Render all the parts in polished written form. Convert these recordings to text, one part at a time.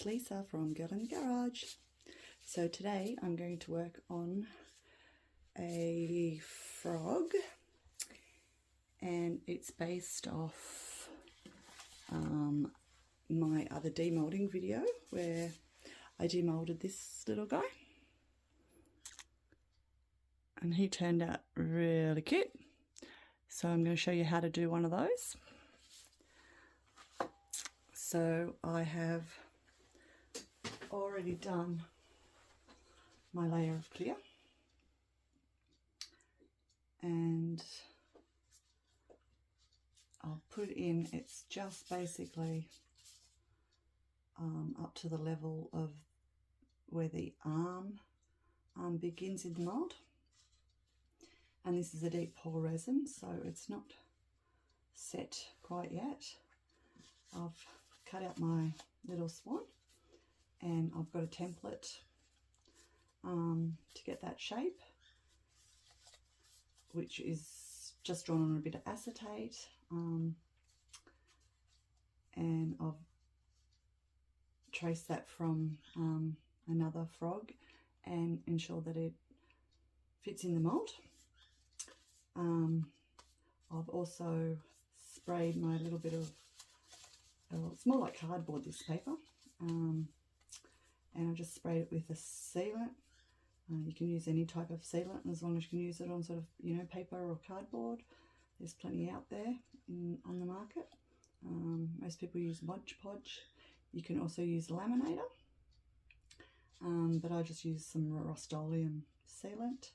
it's Lisa from Girl in the Garage. So today I'm going to work on a frog, and it's based off my other demolding video where I demolded this little guy, and he turned out really cute. So I'm going to show you how to do one of those. So I have already done my layer of clear, and I'll put it in. It's just basically up to the level of where the arm begins in the mould. And this is a deep pour resin, so it's not set quite yet. I've cut out my little swan, and I've got a template to get that shape, which is just drawn on a bit of acetate, and I've traced that from another frog and ensure that it fits in the mould. I've also sprayed my little bit of, it's more like cardboard, this paper, and I've just sprayed it with a sealant. You can use any type of sealant as long as you can use it on sort of, you know, paper or cardboard. There's plenty out there on the market. Most people use Mod Podge. You can also use laminator, but I just use some Rustoleum sealant.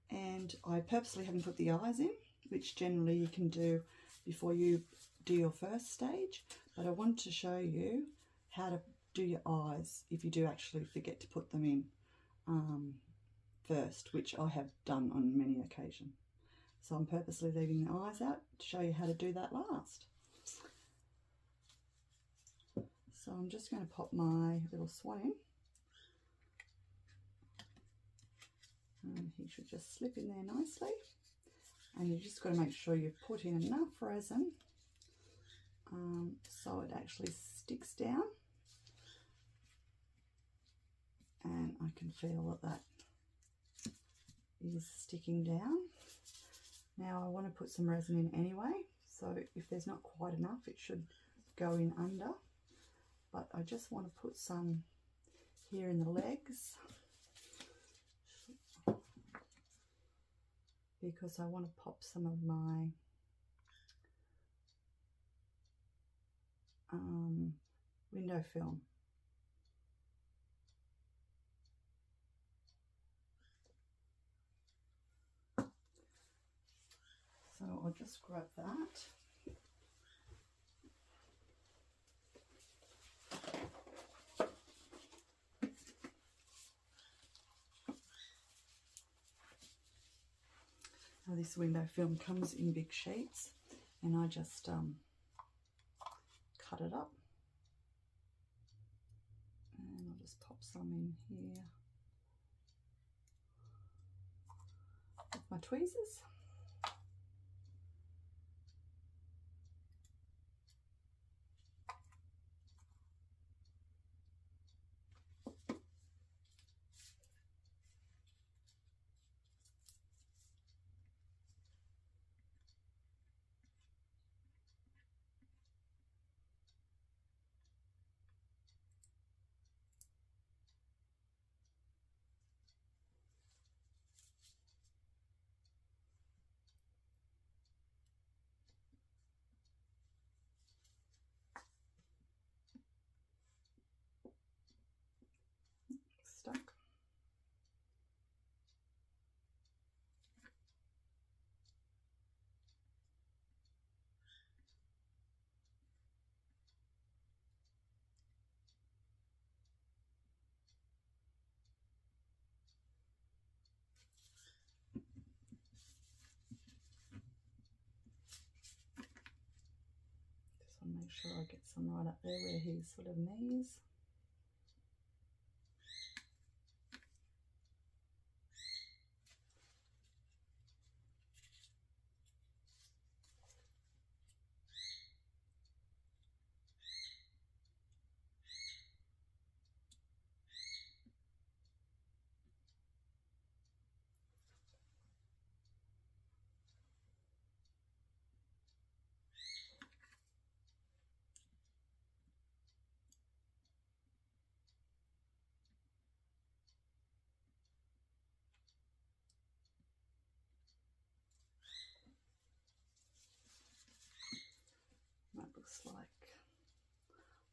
And I purposely haven't put the eyes in, which generally you can do before you do your first stage, but I want to show you how to do your eyes if you do actually forget to put them in first, which I have done on many occasions. So I'm purposely leaving the eyes out to show you how to do that last. So I'm just going to pop my little swan in. And he should just slip in there nicely. And you just got to make sure you've put in enough resin so it actually sticks down. And I can feel that is sticking down. Now I want to put some resin in anyway, so if there's not quite enough, it should go in under. But I just want to put some here in the legs, because I want to pop some of my window film. So I'll just grab that. Now this window film comes in big sheets, and I just cut it up, and I'll just pop some in here with my tweezers. Stuck. Just want to make sure I get some right up there where his sort of knees. looks like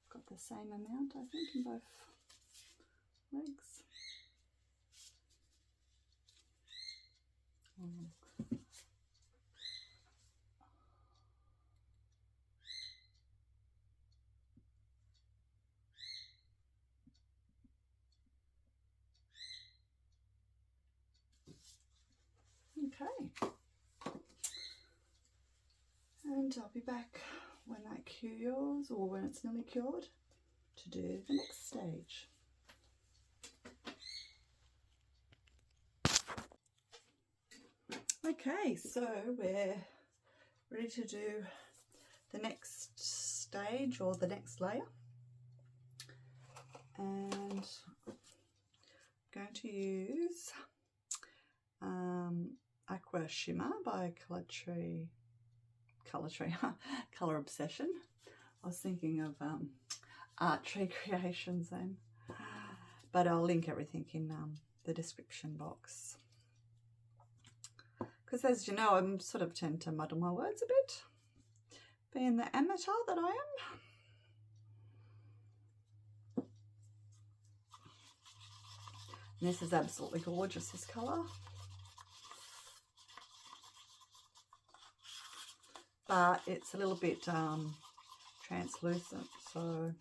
I've got the same amount, I think, in both legs. Okay, and I'll be back when that cures, or when it's nearly cured, to do the next stage. Okay, so we're ready to do the next stage, or the next layer, and I'm going to use Aqua Shimmer by Colour Obsession. I was thinking of Art Tree Creations then, but I'll link everything in the description box, because as you know, I sort of tend to muddle my words a bit, being the amateur that I am. And this is absolutely gorgeous, this colour. But it's a little bit translucent, so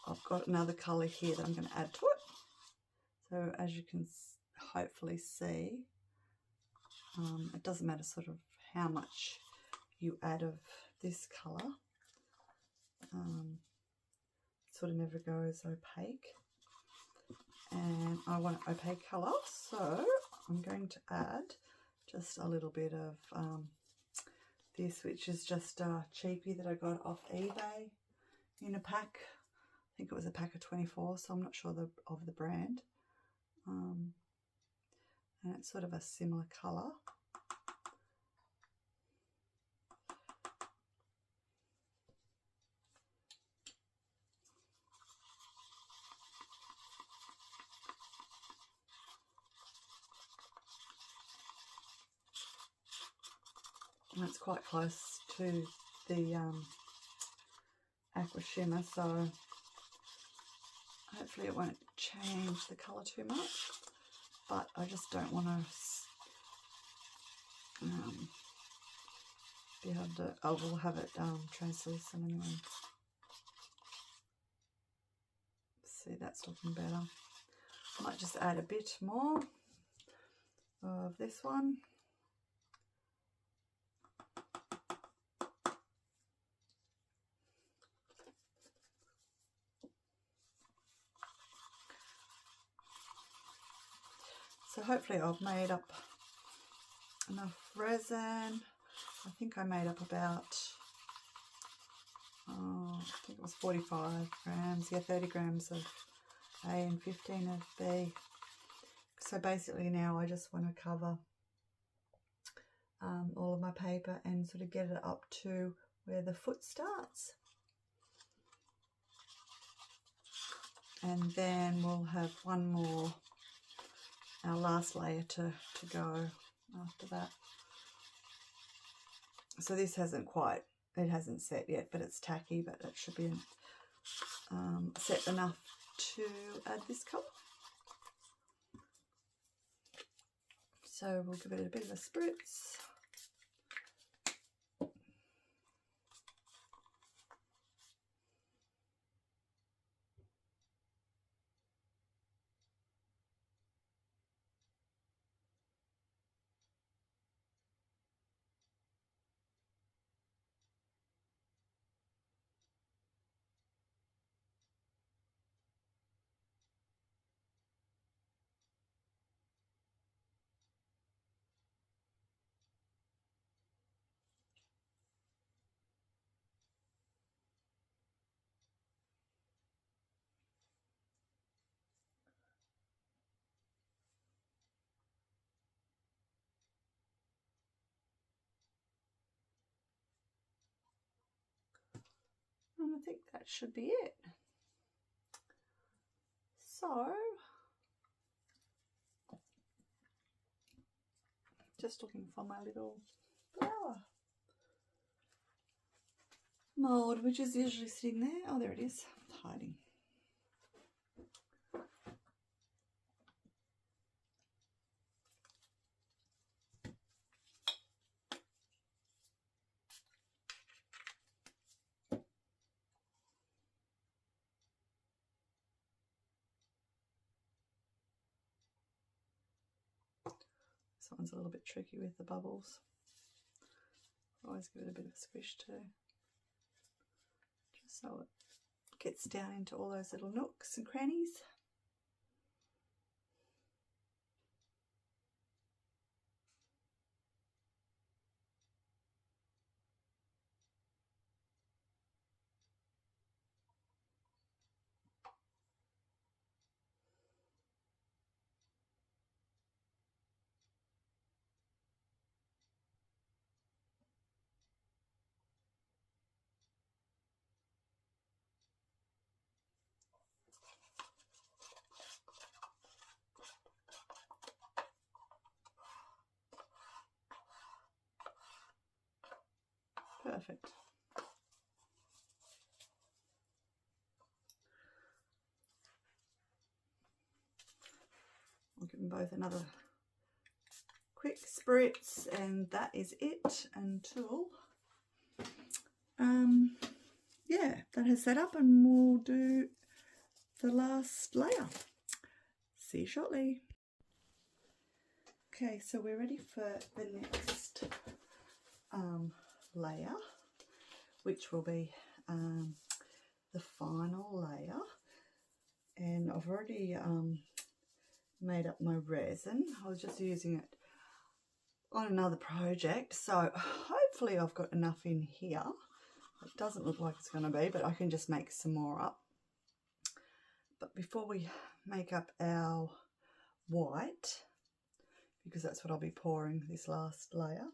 I've got another colour here that I'm going to add to it. So as you can hopefully see, it doesn't matter sort of how much you add of this colour, it sort of never goes opaque, and I want an opaque colour, so I'm going to add just a little bit of this, which is just a cheapie that I got off eBay in a pack. I think it was a pack of 24, so I'm not sure of the brand. And it's sort of a similar colour. And it's quite close to the Aqua Shimmer, so hopefully it won't change the colour too much, but I just don't want to be able to, I will have it translucent anyway. See, that's looking better. I might just add a bit more of this one. So hopefully I've made up enough resin. I think I made up about, I think it was 45 grams, yeah, 30 grams of A and 15 of B. So basically now I just want to cover all of my paper and sort of get it up to where the foot starts. And then we'll have one more, our last layer to go after that. So this hasn't quite, it hasn't set yet, but it's tacky, but it should be set enough to add this colour. So we'll give it a bit of a spritz. And I think that should be it. So, just looking for my little flower. mould, which is usually sitting there. Oh, there it is, hiding. This one's a little bit tricky with the bubbles. Always give it a bit of a squish too, just so it gets down into all those little nooks and crannies. Perfect. I'll give them both another quick spritz, and that is it until yeah, that has set up, and we'll do the last layer. See you shortly. Okay, so we're ready for the next layer, which will be the final layer. And I've already made up my resin. I was just using it on another project, so hopefully I've got enough in here. It doesn't look like it's going to be, but I can just make some more up. But before we make up our white, because that's what I'll be pouring this last layer,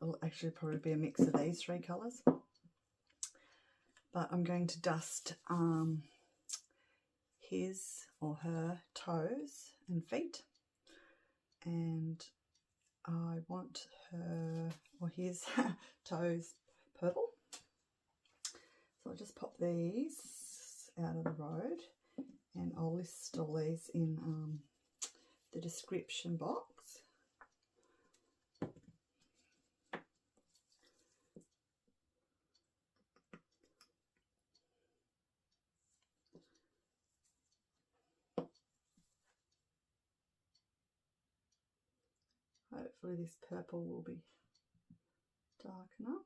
it'll actually probably be a mix of these three colours, but I'm going to dust his or her toes and feet, and I want her or his toes purple. So I'll just pop these out of the road, and I'll list all these in the description box. Hopefully this purple will be dark enough.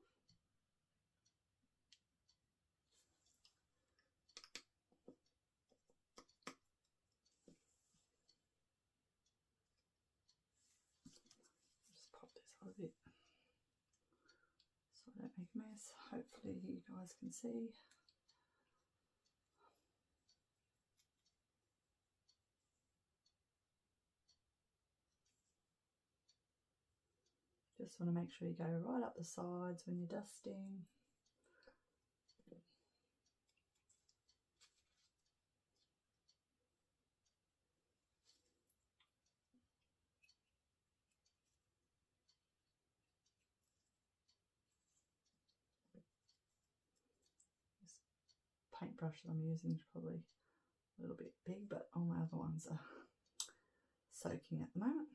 Just pop this out a bit so I don't make a mess. Hopefully you guys can see. Just want to make sure you go right up the sides when you're dusting. This paintbrush that I'm using is probably a little bit big, but all my other ones are soaking at the moment.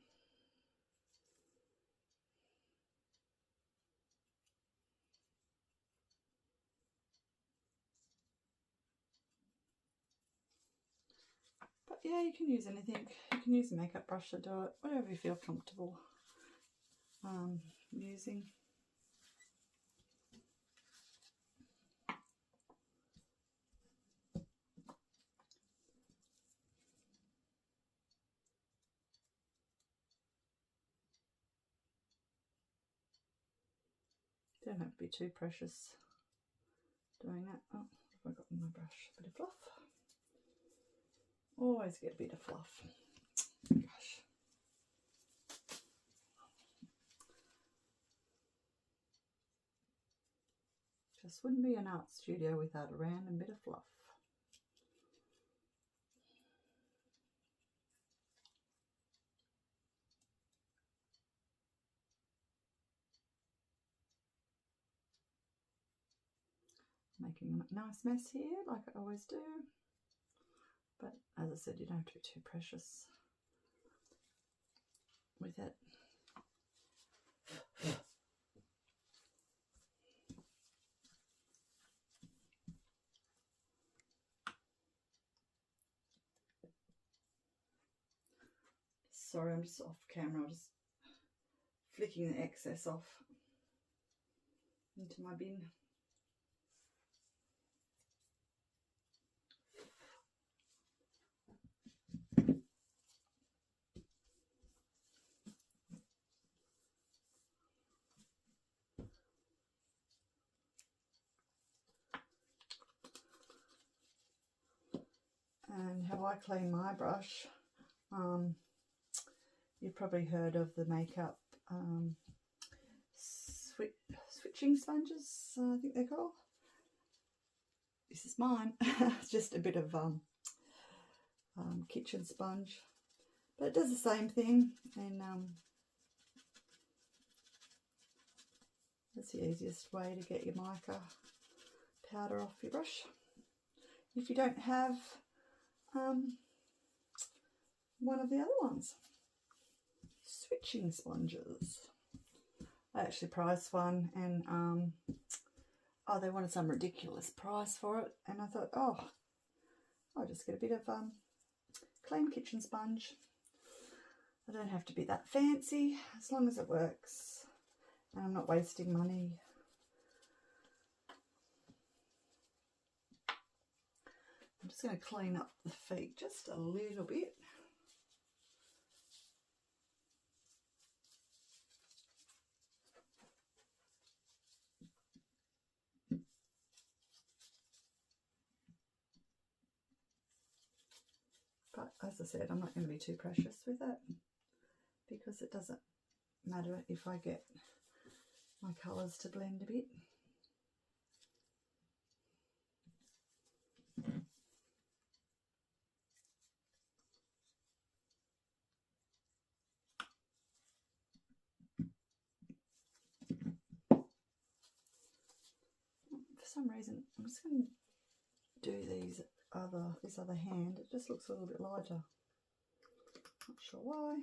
But yeah, you can use anything. You can use a makeup brush to do it, whatever you feel comfortable using. Don't have to be too precious doing that. Oh, have I got my brush? A bit of fluff. Always get a bit of fluff. Gosh. Just wouldn't be an art studio without a random bit of fluff. making a nice mess here, like I always do. But as I said, you don't have to be too precious with it. Sorry, I'm just off camera. I'm just flicking the excess off into my bin. And how I clean my brush, you've probably heard of the makeup switching sponges, I think they're called. This is mine. It's just a bit of kitchen sponge, but it does the same thing, and that's the easiest way to get your mica powder off your brush. If you don't have one of the other ones, switching sponges. I actually priced one, and oh, they wanted some ridiculous price for it, and I thought, oh, I'll just get a bit of clean kitchen sponge. I don't have to be that fancy, as long as it works and I'm not wasting money. I'm just going to clean up the feet just a little bit. But as I said, I'm not going to be too precious with it, because it doesn't matter if I get my colours to blend a bit. For some reason, I'm just going to do this other hand. It just looks a little bit lighter. Not sure why.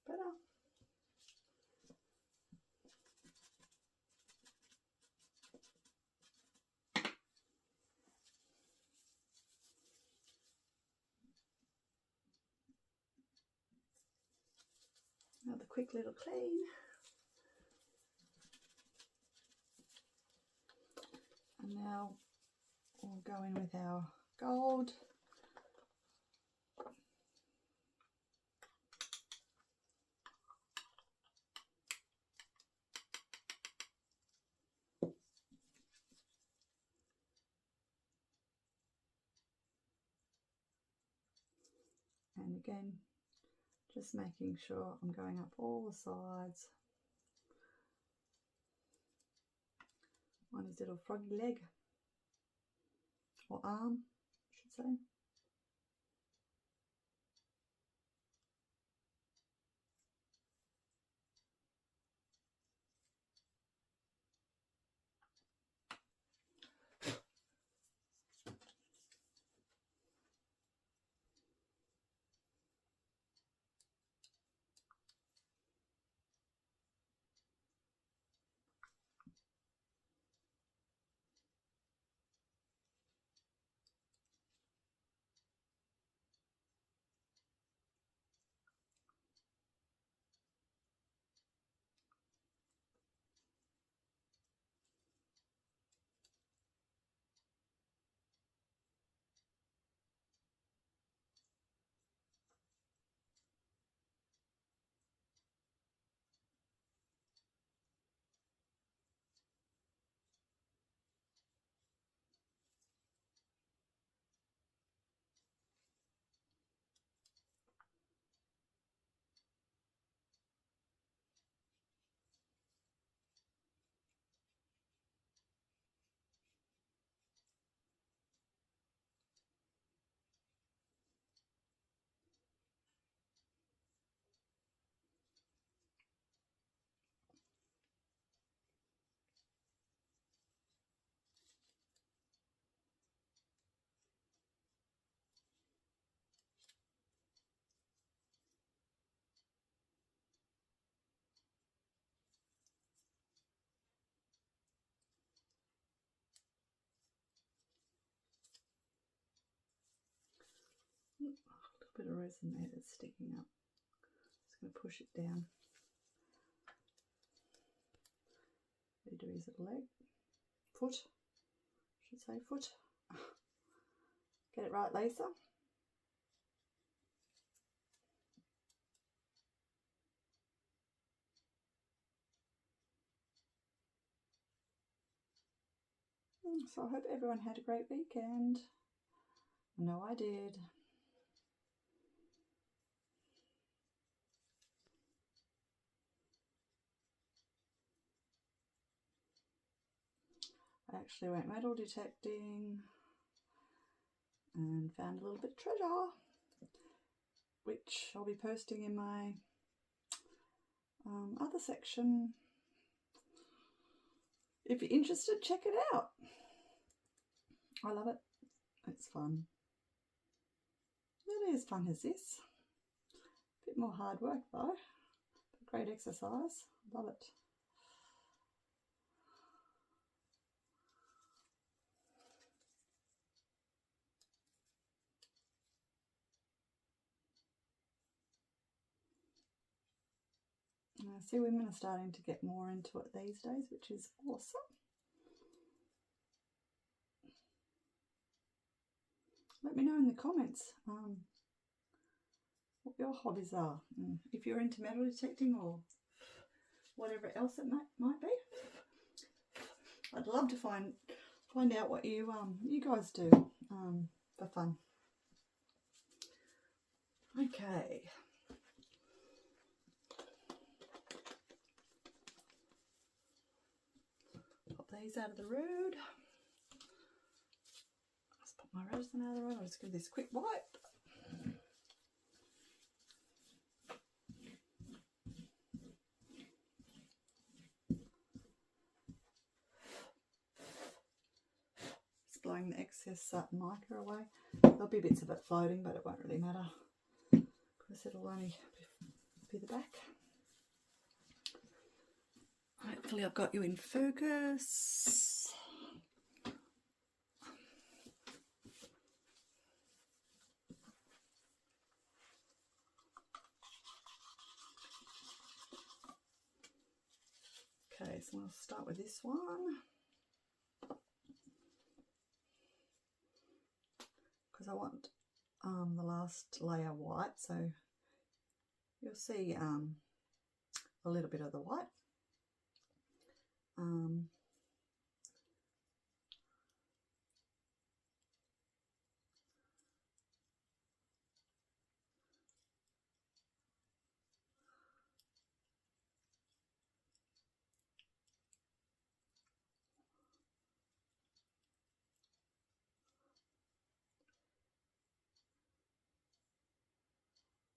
Better. Another quick little clean. And now we'll go in with our gold. And again, just making sure I'm going up all the sides. On his little froggy leg, or arm, I should say. bit of resin there that's sticking up. Just going to push it down. What do you do? Is it leg? Foot? I should say foot. Get it right, Lisa? So I hope everyone had a great weekend. I know I did. I actually went metal detecting and found a little bit of treasure, which I'll be posting in my other section. If you're interested, check it out. I love it. It's fun. Not as fun as this. A bit more hard work though. Great exercise. Love it. I see women are starting to get more into it these days, which is awesome. Let me know in the comments what your hobbies are. If you're into metal detecting or whatever else it might be. I'd love to find out what you guys do for fun. Okay. Pop these out of the road. Let's pop my resin out of the road. I'll just give this a quick wipe. Blowing the excess mica away. There'll be bits of it floating, but it won't really matter because it'll only be the back. Hopefully I've got you in focus. Okay, so I'll start with this one. Because I want the last layer white, so you'll see a little bit of the white.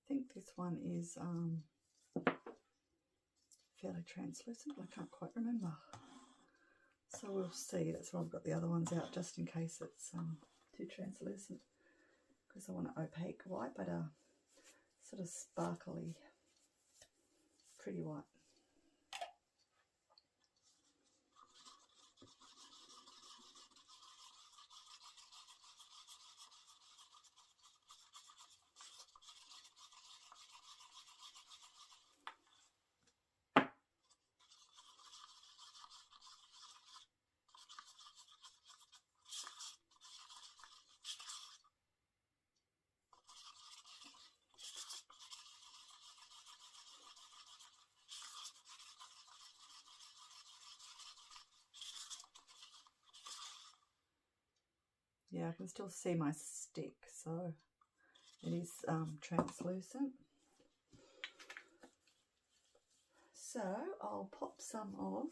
I think this one is fairly translucent, but I can't quite remember. So we'll see. That's why I've got the other ones out, just in case it's too translucent, because I want an opaque white, but a sort of sparkly, pretty white. Yeah, I can still see my stick, so it is translucent. So I'll pop some of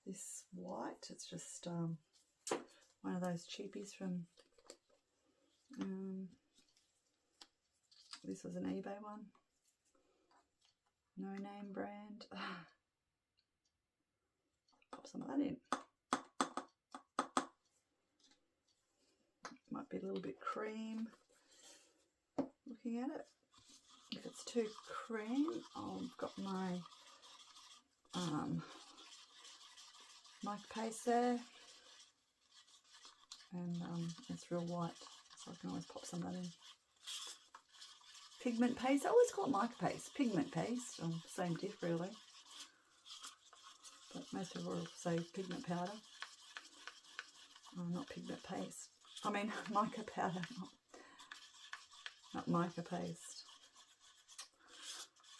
this white. It's just one of those cheapies from, this was an eBay one, no name brand. Pop some of that in. Might be a little bit cream looking at it. If it's too cream, I've got my mica paste there. and it's real white, so I can always pop some of that in. Pigment paste, I always call it mica paste, pigment paste, same diff really, but most people will say pigment powder. Oh, not pigment paste, I mean mica powder, not mica paste.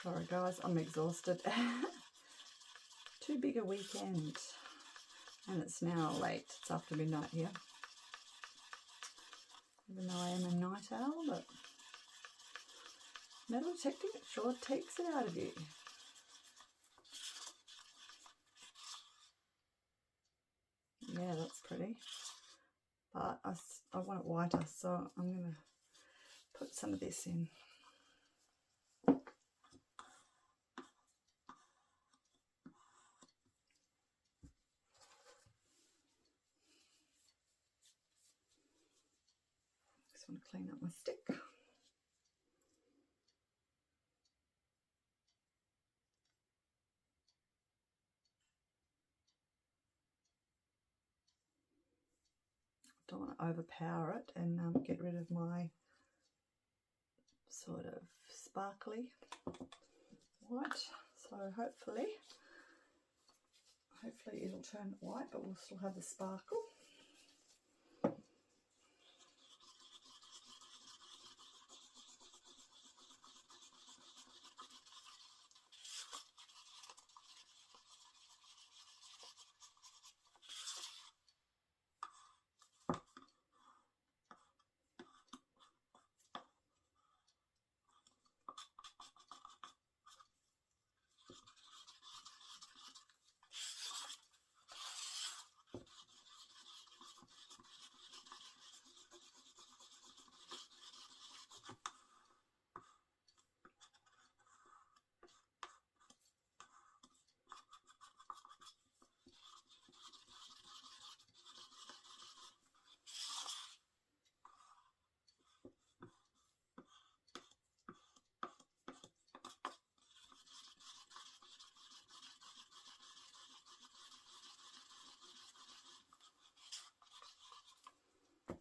Sorry guys, I'm exhausted. Too big a weekend, and it's now late, it's after midnight here, even though I am a night owl, but metal detecting, it sure takes it out of you. Yeah, that's pretty, but I want it whiter, so I'm going to put some of this in. Just want to clean up my stick. Don't want to overpower it and get rid of my sort of sparkly white. So hopefully it'll turn white, but we'll still have the sparkle.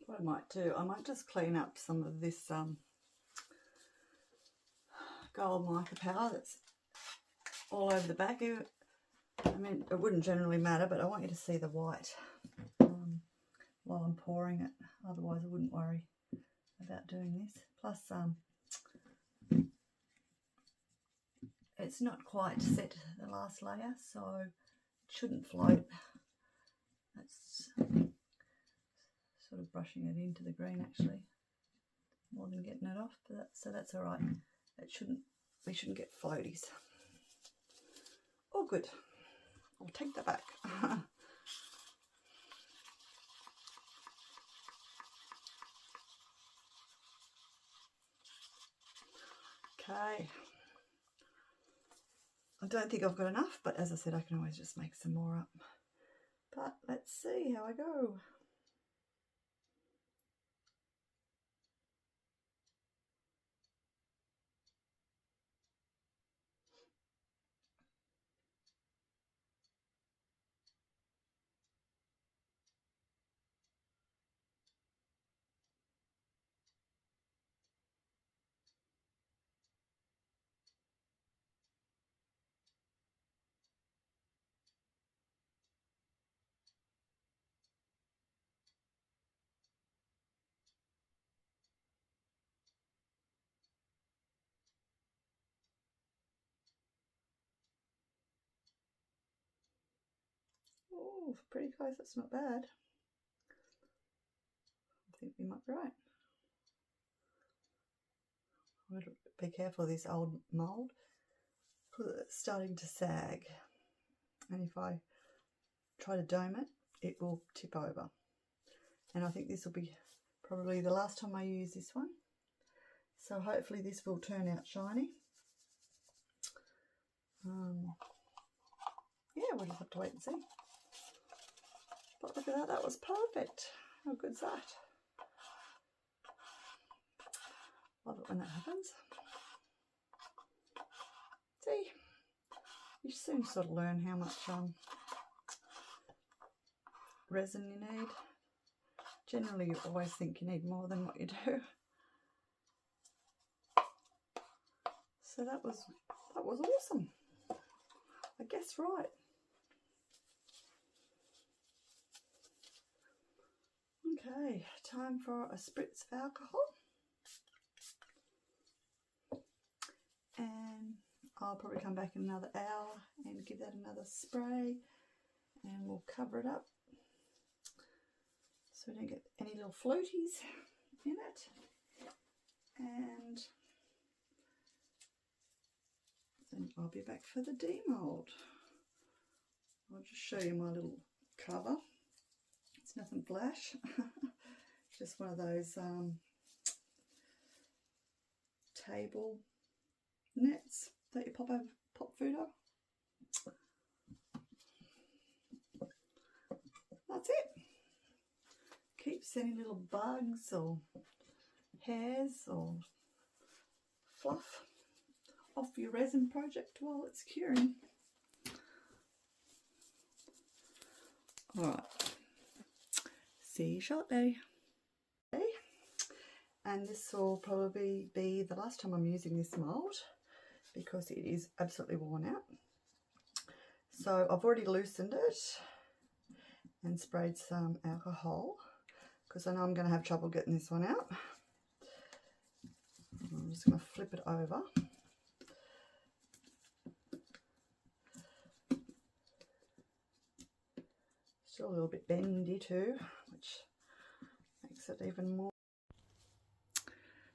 What I might do, I might just clean up some of this gold mica powder that's all over the back. I mean, it wouldn't generally matter, but I want you to see the white while I'm pouring it. Otherwise, I wouldn't worry about doing this. Plus, it's not quite set the last layer, so it shouldn't float. That's sort of brushing it into the green actually, more than getting it off. But so that's all right. We shouldn't get floaties. All good. I'll take that back. Okay. I don't think I've got enough, but as I said, I can always just make some more up. But let's see how I go. Oh, pretty close, that's not bad. I think we might be right. I'm going to be careful of this old mould because it's starting to sag. And if I try to dome it, it will tip over. And I think this will be probably the last time I use this one. So hopefully this will turn out shiny. Yeah, we'll just have to wait and see. But look at that, that was perfect. How good's that? Love it when that happens. See, you soon sort of learn how much resin you need Generally, you always think you need more than what you do. So that was awesome. I guess right. Okay, time for a spritz of alcohol. And I'll probably come back in another hour and give that another spray, and we'll cover it up so we don't get any little floaties in it. And then I'll be back for the demold. I'll just show you my little cover. It's nothing flash. Just one of those table nets that you pop food up. That's it. Keeps any little bugs or hairs or fluff off your resin project while it's curing. Alright, see you shortly. Okay. And this will probably be the last time I'm using this mould because it is absolutely worn out. So I've already loosened it and sprayed some alcohol because I know I'm going to have trouble getting this one out. I'm just going to flip it over. Still a little bit bendy too, which makes it even more.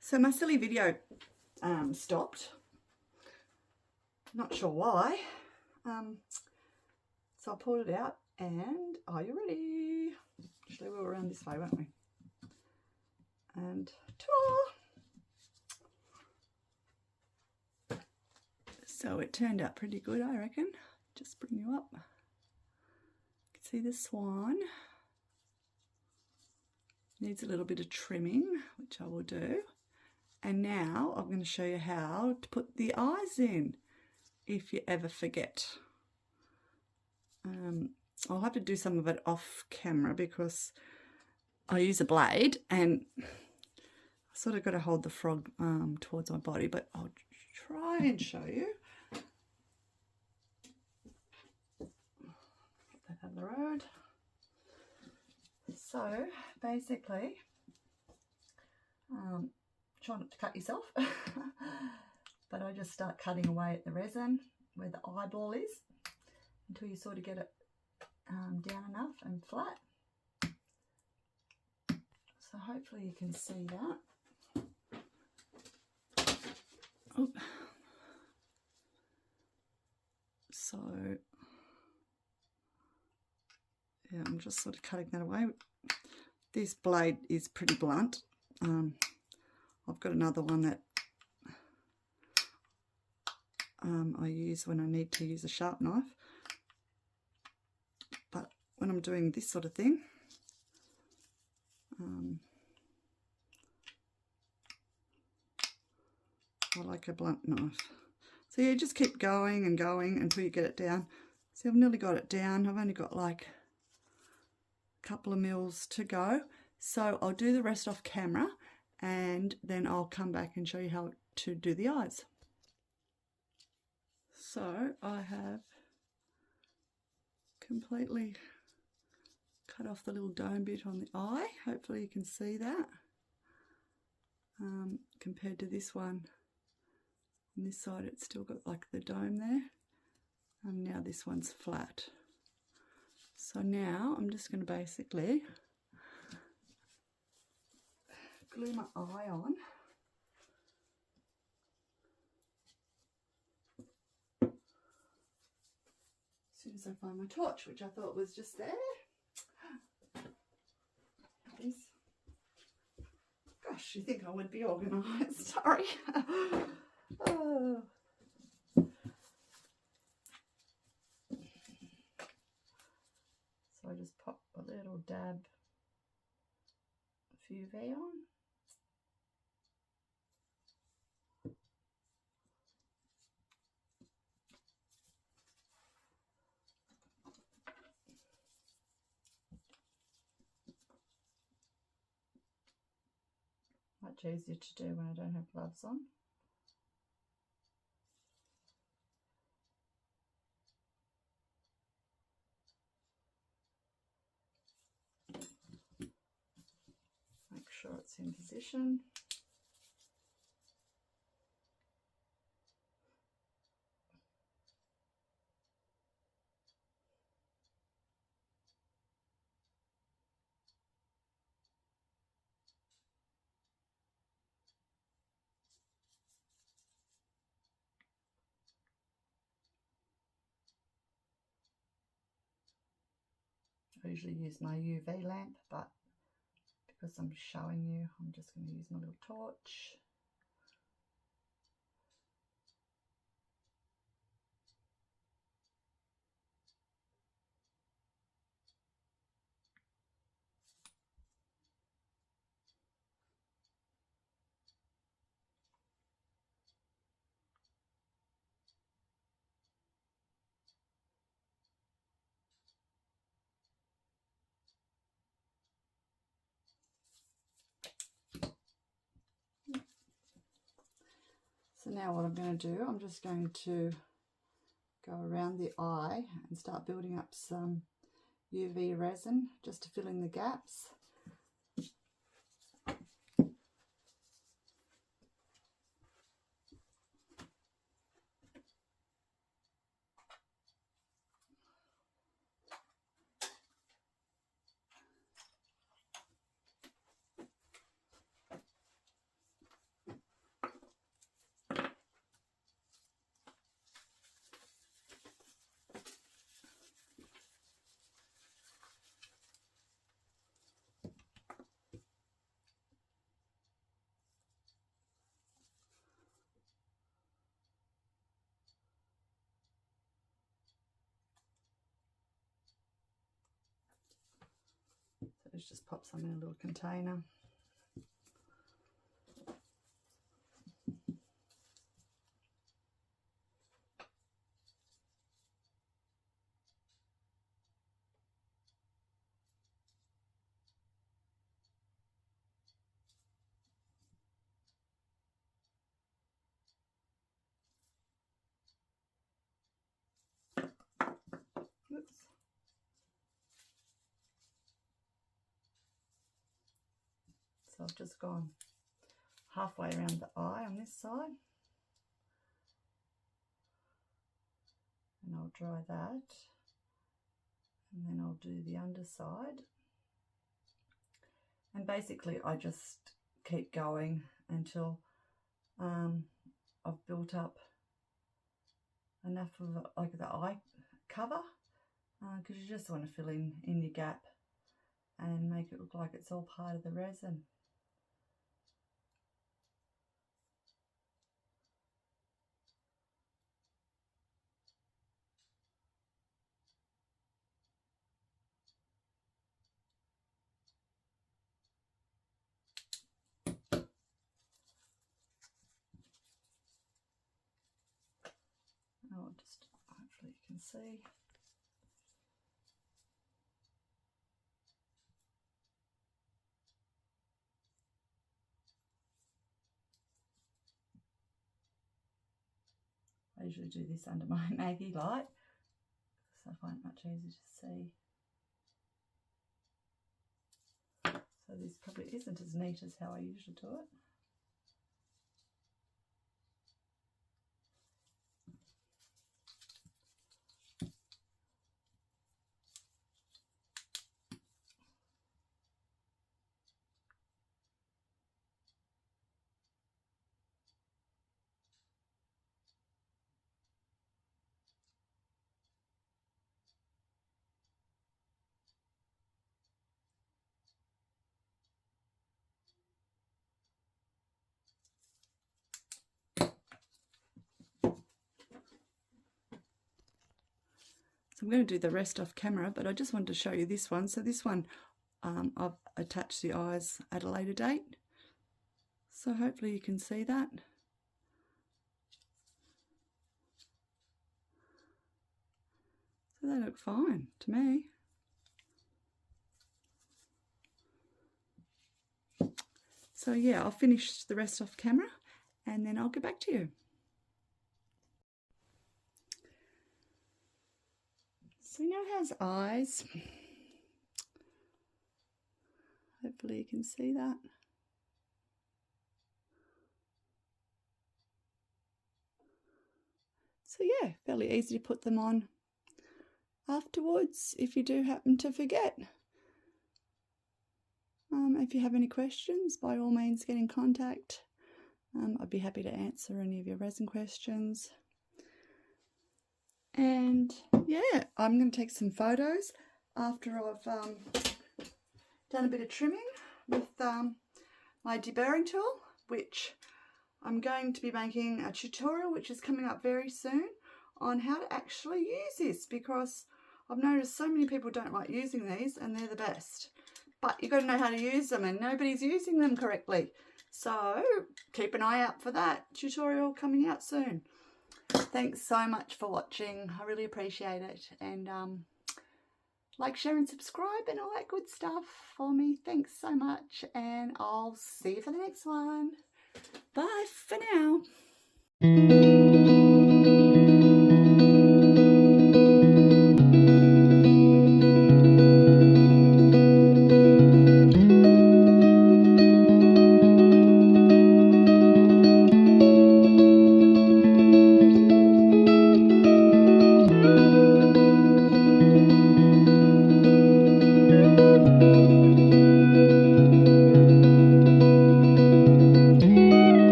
So my silly video stopped. Not sure why. So I pulled it out, and are you ready? Actually, we were around this way, weren't we? And ta-da! So it turned out pretty good, I reckon. Just bring you up. You can see the swan. Needs a little bit of trimming, which I will do. And now I'm going to show you how to put the eyes in, if you ever forget. I'll have to do some of it off camera because I use a blade and I sort of got to hold the frog towards my body, but I'll try and show you. Get that out of the road. So basically, try not to cut yourself, but I just start cutting away at the resin where the eyeball is until you sort of get it down enough and flat. So hopefully you can see that. Oh. So yeah, I'm just sort of cutting that away. This blade is pretty blunt. I've got another one that I use when I need to use a sharp knife, but when I'm doing this sort of thing, I like a blunt knife. So yeah, just keep going and going until you get it down. See, I've nearly got it down. I've only got like a couple of mils to go, so I'll do the rest off camera and then I'll come back and show you how to do the eyes. So I have completely cut off the little dome bit on the eye. Hopefully you can see that. Compared to this one, on this side it's still got like the dome there, and now this one's flat. So now I'm just going to basically glue my eye on. As soon as I find my torch, which I thought was just there. Gosh, you think I would be organised? Sorry. Oh. So I just pop a little dab of UV on. much easier to do when I don't have gloves on. Make sure it's in position. I usually use my UV lamp, but because I'm showing you, I'm just going to use my little torch. So now what I'm going to do, I'm just going to go around the eye and start building up some UV resin just to fill in the gaps. Let's just pop some in a little container. Oops. So I've just gone halfway around the eye on this side, and I'll dry that, and then I'll do the underside, and basically I just keep going until I've built up enough of like the eye cover, because you just want to fill in your gap and make it look like it's all part of the resin. Oh, just hopefully you can see. I usually do this under my Maggie light, so I find it much easier to see. So this probably isn't as neat as how I usually do it. I'm going to do the rest off camera, but I just wanted to show you this one. So this one, I've attached the eyes at a later date. So hopefully you can see that. So they look fine to me. So yeah, I'll finish the rest off camera and then I'll get back to you. So now it has eyes. Hopefully you can see that. So yeah, fairly easy to put them on afterwards if you do happen to forget. If you have any questions, by all means get in contact. I'd be happy to answer any of your resin questions. And yeah, I'm going to take some photos after I've done a bit of trimming with my deburring tool, which I'm going to be making a tutorial which is coming up very soon on how to actually use this, because I've noticed so many people don't like using these and they're the best. But you've got to know how to use them and nobody's using them correctly. So keep an eye out for that tutorial coming out soon. Thanks so much for watching. I really appreciate it. And like, share and subscribe and all that good stuff for me. Thanks so much. And I'll see you for the next one. Bye for now.